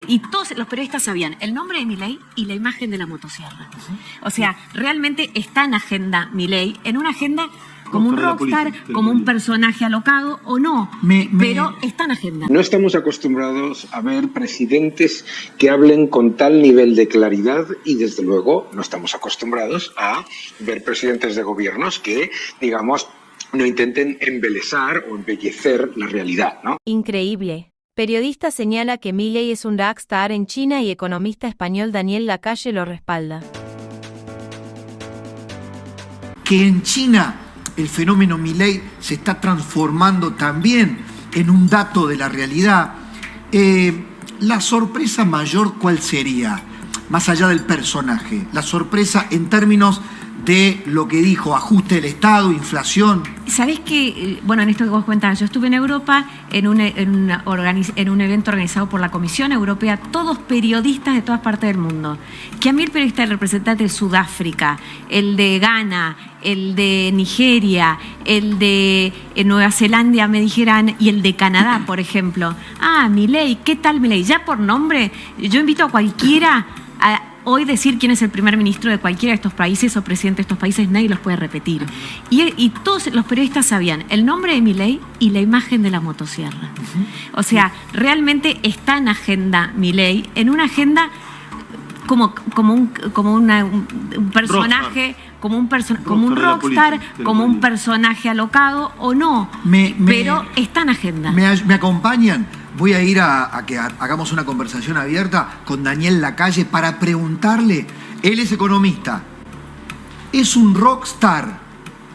Y todos los periodistas sabían el nombre de Milei y la imagen de la motosierra. O sea, realmente está en agenda Milei, en una agenda como un rockstar, como un personaje alocado o no, pero está en agenda. No estamos acostumbrados a ver presidentes que hablen con tal nivel de claridad y desde luego no estamos acostumbrados a ver presidentes de gobiernos que, digamos, no intenten embelesar o embellecer la realidad, ¿no? Increíble. Periodista señala que Milei es un rockstar en China y economista español Daniel Lacalle lo respalda. Que en China el fenómeno Milei se está transformando también en un dato de la realidad. La sorpresa mayor, ¿cuál sería? Más allá del personaje, la sorpresa en términos de lo que dijo, ajuste del Estado, inflación. ¿Sabés qué? Bueno, en esto que vos cuentabas, yo estuve en Europa en un evento organizado por la Comisión Europea, todos periodistas de todas partes del mundo. Que a mí el periodista del representante de Sudáfrica, el de Ghana, el de Nigeria, el de Nueva Zelanda me dijeran, y el de Canadá, por ejemplo. Milei, ¿qué tal Milei? Ya por nombre, yo invito a cualquiera a hoy decir quién es el primer ministro de cualquiera de estos países o presidente de estos países, nadie los puede repetir. Y todos los periodistas sabían el nombre de Milei y la imagen de la motosierra. O sea, realmente está en agenda Milei, en una agenda como un personaje, como un rockstar, como un personaje alocado o no, pero está en agenda. ¿Me acompañan? Voy a ir a que hagamos una conversación abierta con Daniel Lacalle para preguntarle, él es economista, es un rockstar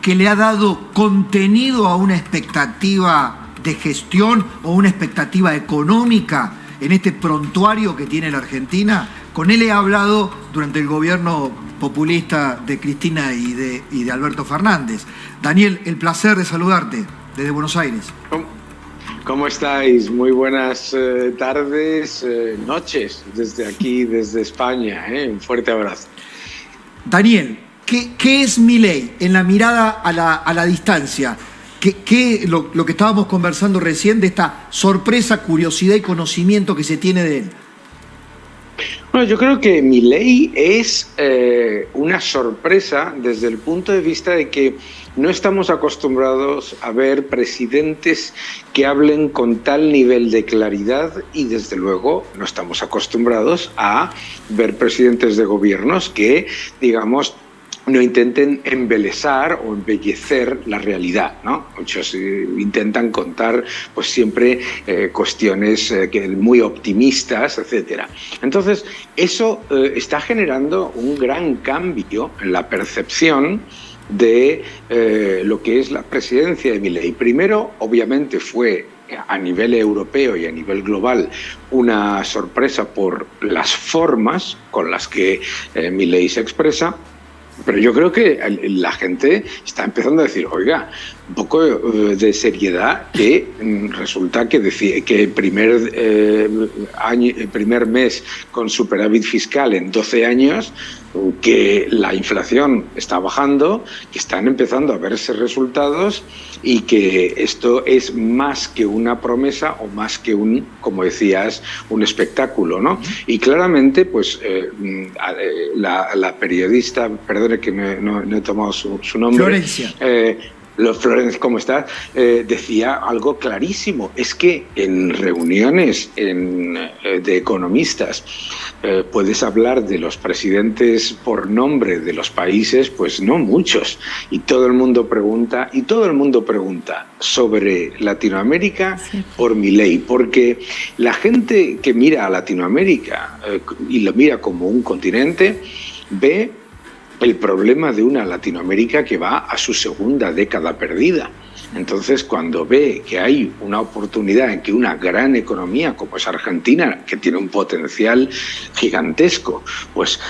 que le ha dado contenido a una expectativa de gestión o una expectativa económica en este prontuario que tiene la Argentina. Con él he hablado durante el gobierno populista de Cristina y de Alberto Fernández. Daniel, el placer de saludarte desde Buenos Aires. ¿Cómo estáis? Muy buenas tardes, noches desde aquí, desde España. Un fuerte abrazo. Daniel, ¿qué es Milei en la mirada a la distancia? Lo que estábamos conversando recién de esta sorpresa, curiosidad y conocimiento que se tiene de él. Bueno, yo creo que Milei es una sorpresa desde el punto de vista de que no estamos acostumbrados a ver presidentes que hablen con tal nivel de claridad y desde luego no estamos acostumbrados a ver presidentes de gobiernos que, digamos, no intenten embelesar o embellecer la realidad, ¿no? Muchos intentan contar pues siempre cuestiones muy optimistas, etcétera. Entonces, eso está generando un gran cambio en la percepción de lo que es la presidencia de Milei. Primero, obviamente, fue a nivel europeo y a nivel global una sorpresa por las formas con las que Milei se expresa. Pero yo creo que la gente está empezando a decir, oiga, un poco de seriedad, que resulta que el primer mes con superávit fiscal en 12 años, que la inflación está bajando, que están empezando a verse resultados y que esto es más que una promesa o más que como decías, un espectáculo, ¿no? Y claramente, pues, la periodista, perdone que no he tomado su nombre. Florencia. Florencia, ¿cómo estás? Decía algo clarísimo, es que en reuniones de economistas puedes hablar de los presidentes por nombre de los países, pues no muchos, y todo el mundo pregunta sobre Latinoamérica por Milei, porque la gente que mira a Latinoamérica y lo mira como un continente, ve el problema de una Latinoamérica que va a su segunda década perdida. Entonces, cuando ve que hay una oportunidad en que una gran economía como es Argentina, que tiene un potencial gigantesco, pues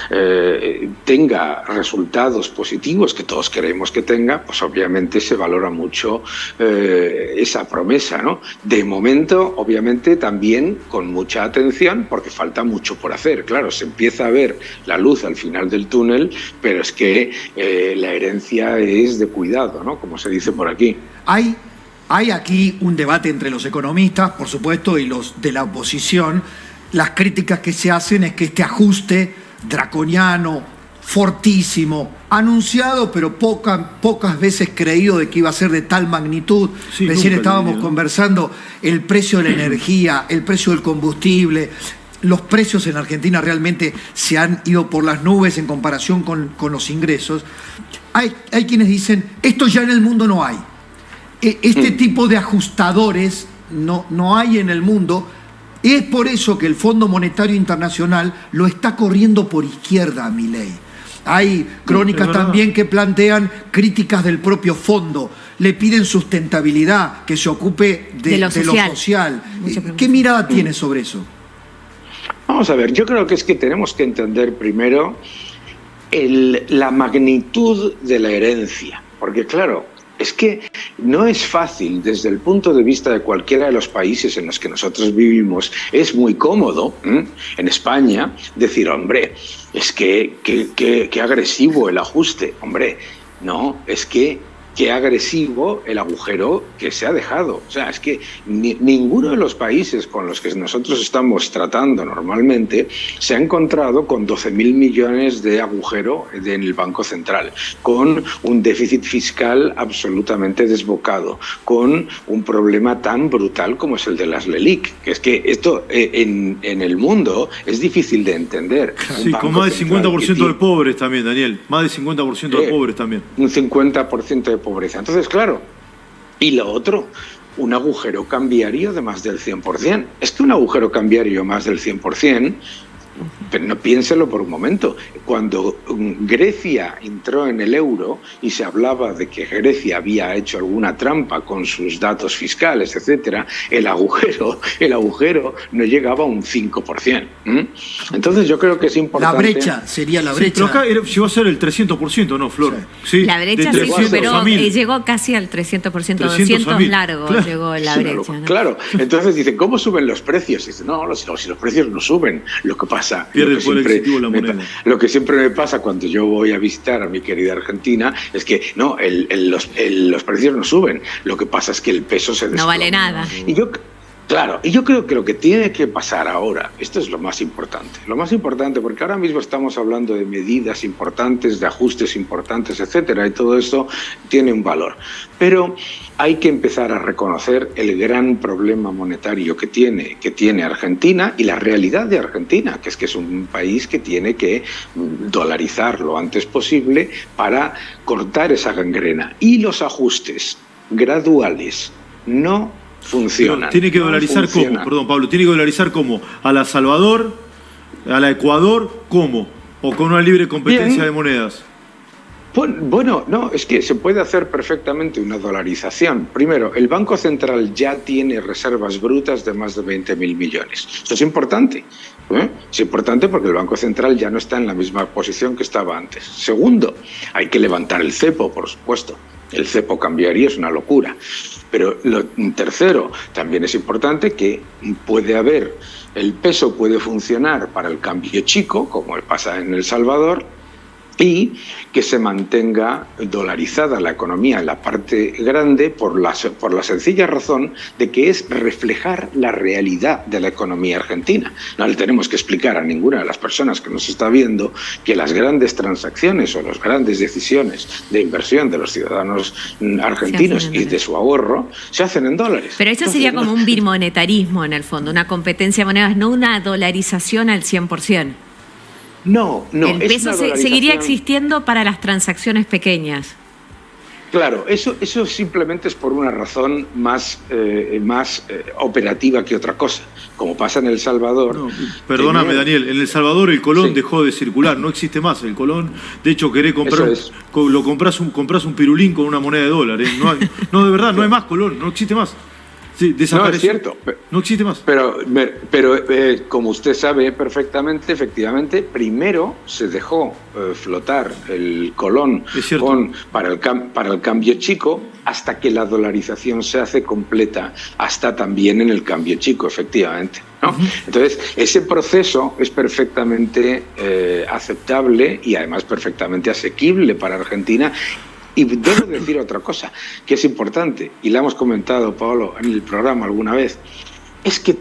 tenga resultados positivos que todos queremos que tenga, pues obviamente se valora mucho esa promesa, ¿no? De momento, obviamente, también con mucha atención, porque falta mucho por hacer. Claro, se empieza a ver la luz al final del túnel, pero es que la herencia es de cuidado, ¿no? Como se dice por aquí. Hay aquí un debate entre los economistas, por supuesto, y los de la oposición, las críticas que se hacen es que este ajuste draconiano, fortísimo, anunciado pero pocas veces creído de que iba a ser de tal magnitud. Sí, recién estábamos ¿no? conversando el precio de la energía, el precio del combustible. Los precios en Argentina realmente se han ido por las nubes en comparación con los ingresos. Hay quienes dicen, esto ya en el mundo no hay. Este tipo de ajustadores no hay en el mundo. Es por eso que el Fondo Monetario Internacional lo está corriendo por izquierda a Milei. Hay crónicas también que plantean críticas del propio fondo. Le piden sustentabilidad, que se ocupe de lo social. ¿Qué mirada tiene sobre eso? Vamos a ver, yo creo que es que tenemos que entender primero la magnitud de la herencia, porque claro, es que no es fácil desde el punto de vista de cualquiera de los países en los que nosotros vivimos. Es muy cómodo en España decir, hombre, es que qué agresivo el ajuste. Hombre, no, es que qué agresivo el agujero que se ha dejado. O sea, es que ninguno de los países con los que nosotros estamos tratando normalmente se ha encontrado con 12.000 millones de agujero en el Banco Central, con un déficit fiscal absolutamente desbocado, con un problema tan brutal como es el de las LELIC. Que es que esto en el mundo es difícil de entender. Sí, con más del 50% de pobres también, Daniel. Más del 50% de pobres también. Un 50% de pobreza. Entonces, claro, y lo otro, un agujero cambiario de más del 100%. Es que un agujero cambiario más del 100%, pero no piénselo por un momento. Cuando Grecia entró en el euro y se hablaba de que Grecia había hecho alguna trampa con sus datos fiscales, etcétera, el agujero no llegaba a un 5%. Entonces yo creo que es importante. La brecha sería la brecha. Sí, pero acá llegó a ser el 300%, ¿no, Flor? Sí. Sí, La brecha de sí 300 superó, a 1000. llegó casi al 300%, 300 200 a 1000. largo Claro. llegó la brecha. ¿no? Claro, entonces dicen, ¿cómo suben los precios? Dicen, no, si los precios no suben. Lo que pasa, Pierde el poder adquisitivo la moneda. lo que siempre me pasa cuando yo voy a visitar a mi querida Argentina es que no, los precios no suben. Lo que pasa es que el peso se desploma. No vale nada. Y yo creo que lo que tiene que pasar ahora, esto es lo más importante, porque ahora mismo estamos hablando de medidas importantes, de ajustes importantes, etcétera, y todo esto tiene un valor. Pero hay que empezar a reconocer el gran problema monetario que tiene Argentina y la realidad de Argentina, que es un país que tiene que dolarizar lo antes posible para cortar esa gangrena. Y los ajustes graduales no funcionan. Pero tiene que dolarizar cómo, perdón Pablo, tiene que dolarizar cómo, a la Salvador, a la Ecuador, ¿cómo? O con una libre competencia de monedas. Bueno, no, es que se puede hacer perfectamente una dolarización. Primero, el Banco Central ya tiene reservas brutas de más de 20.000 millones. Eso es importante. Es importante porque el Banco Central ya no está en la misma posición que estaba antes. Segundo, hay que levantar el cepo, por supuesto. El cepo cambiario es una locura. Pero tercero, también es importante que el peso puede funcionar para el cambio chico, como pasa en El Salvador, y que se mantenga dolarizada la economía en la parte grande por la sencilla razón de que es reflejar la realidad de la economía argentina. No le tenemos que explicar a ninguna de las personas que nos está viendo que las grandes transacciones o las grandes decisiones de inversión de los ciudadanos argentinos y de su ahorro se hacen en dólares. Pero eso sería como un bimonetarismo en el fondo, una competencia de monedas, no una dolarización al 100%. No. El peso seguiría existiendo para las transacciones pequeñas. Claro, eso simplemente es por una razón más operativa que otra cosa. Como pasa en El Salvador. No, perdóname, Daniel, en El Salvador el colón dejó de circular, no existe más el colón. De hecho, querés comprar, compras un pirulín con una moneda de dólar. No, de verdad, no hay más colón, no existe más. Sí, desapareció. No, es cierto. No existe más. Pero como usted sabe perfectamente, efectivamente, primero se dejó flotar el colón para el cambio chico hasta que la dolarización se hace completa, hasta también en el cambio chico, efectivamente, ¿no? Uh-huh. Entonces, ese proceso es perfectamente aceptable y además perfectamente asequible para Argentina. Y debo decir otra cosa, que es importante, y la hemos comentado, Pablo, en el programa alguna vez, es que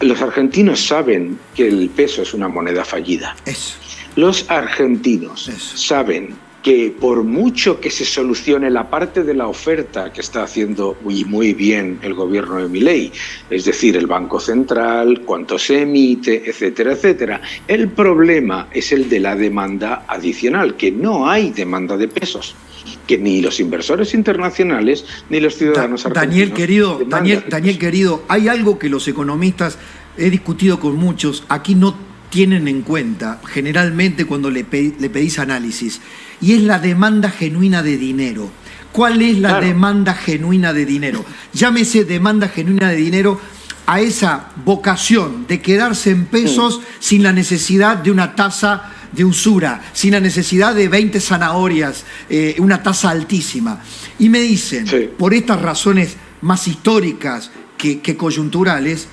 los argentinos saben que el peso es una moneda fallida. Eso. Los argentinos saben que por mucho que se solucione la parte de la oferta que está haciendo muy bien el gobierno de Milei, es decir, el Banco Central, cuánto se emite, etcétera, etcétera, el problema es el de la demanda adicional, que no hay demanda de pesos, que ni los inversores internacionales ni los ciudadanos argentinos. Daniel querido, hay algo que los economistas, he discutido con muchos, aquí no tienen en cuenta generalmente cuando le pedís análisis, y es la demanda genuina de dinero. ¿Cuál es la demanda genuina de dinero? Llámese demanda genuina de dinero a esa vocación de quedarse en pesos sin la necesidad de una tasa de usura, sin la necesidad de 20 zanahorias, una tasa altísima. Y me dicen, por estas razones más históricas que coyunturales,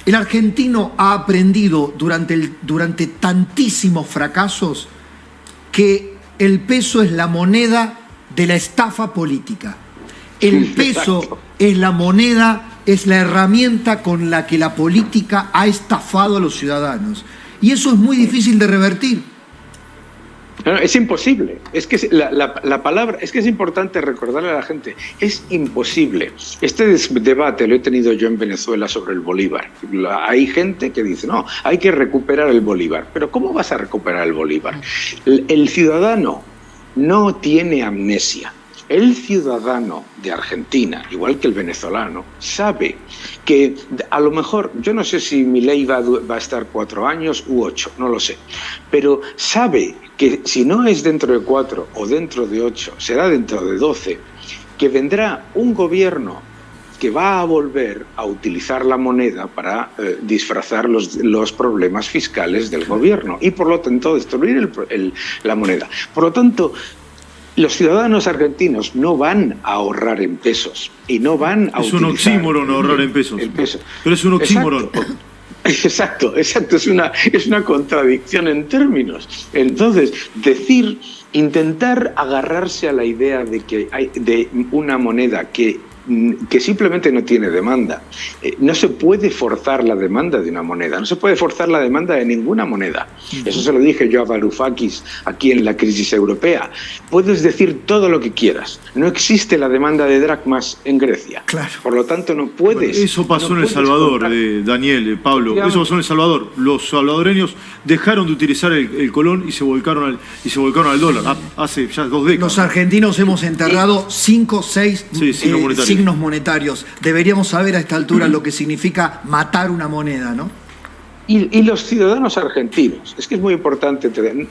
el argentino ha aprendido durante tantísimos fracasos que el peso es la moneda de la estafa política. El peso es la moneda, es la herramienta con la que la política ha estafado a los ciudadanos. Y eso es muy difícil de revertir. No, es imposible. Es que la palabra, es que es importante recordarle a la gente, es imposible. Este debate lo he tenido yo en Venezuela sobre el Bolívar. Hay gente que dice, no, hay que recuperar el Bolívar. Pero ¿cómo vas a recuperar el Bolívar? El ciudadano no tiene amnesia. El ciudadano de Argentina, igual que el venezolano, sabe que a lo mejor, yo no sé si Milei va a estar 4 años u 8, no lo sé, pero sabe que si no es dentro de 4 o dentro de 8, será dentro de 12, que vendrá un gobierno que va a volver a utilizar la moneda para disfrazar los problemas fiscales del gobierno y por lo tanto destruir la moneda. Por lo tanto, los ciudadanos argentinos no van a ahorrar en pesos y no van a utilizar... Es un oxímoron ahorrar en pesos. El peso. Pero es un oxímoron. Exacto, es una contradicción en términos. Entonces, intentar agarrarse a la idea de que hay de una moneda que simplemente no tiene demanda. No se puede forzar la demanda de una moneda, no se puede forzar la demanda de ninguna moneda. Eso se lo dije yo a Varoufakis aquí en la crisis europea. Puedes decir todo lo que quieras, no existe la demanda de dracmas en Grecia. Claro. Por lo tanto, no puedes... Eso pasó en El Salvador, Daniel, Pablo, digamos, eso pasó en El Salvador. Los salvadoreños dejaron de utilizar el colón y se volcaron al dólar, hace ya 2 décadas. Los argentinos hemos enterrado 5 o 6 signos monetarios. Deberíamos saber a esta altura lo que significa matar una moneda, ¿no? Y los ciudadanos argentinos, es que es muy importante,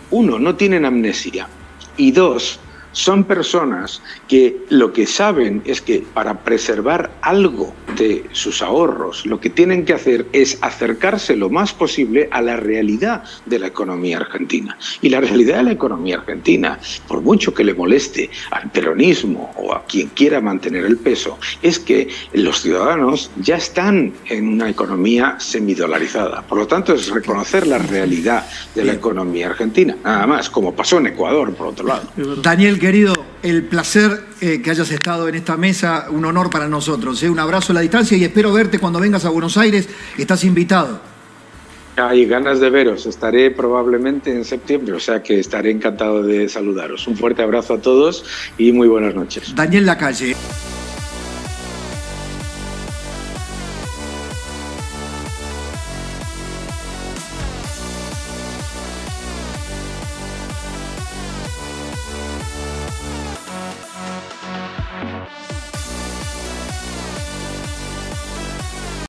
1, no tienen amnesia, y 2, son personas que lo que saben es que para preservar algo de sus ahorros, lo que tienen que hacer es acercarse lo más posible a la realidad de la economía argentina. Y la realidad de la economía argentina, por mucho que le moleste al peronismo o a quien quiera mantener el peso, es que los ciudadanos ya están en una economía semidolarizada. Por lo tanto, es reconocer la realidad de la economía argentina. Nada más, como pasó en Ecuador, por otro lado. Daniel, querido, el placer que hayas estado en esta mesa, un honor para nosotros. Un abrazo a la distancia y espero verte cuando vengas a Buenos Aires. Estás invitado. Hay ganas de veros. Estaré probablemente en septiembre, o sea que estaré encantado de saludaros. Un fuerte abrazo a todos y muy buenas noches. Daniel Lacalle.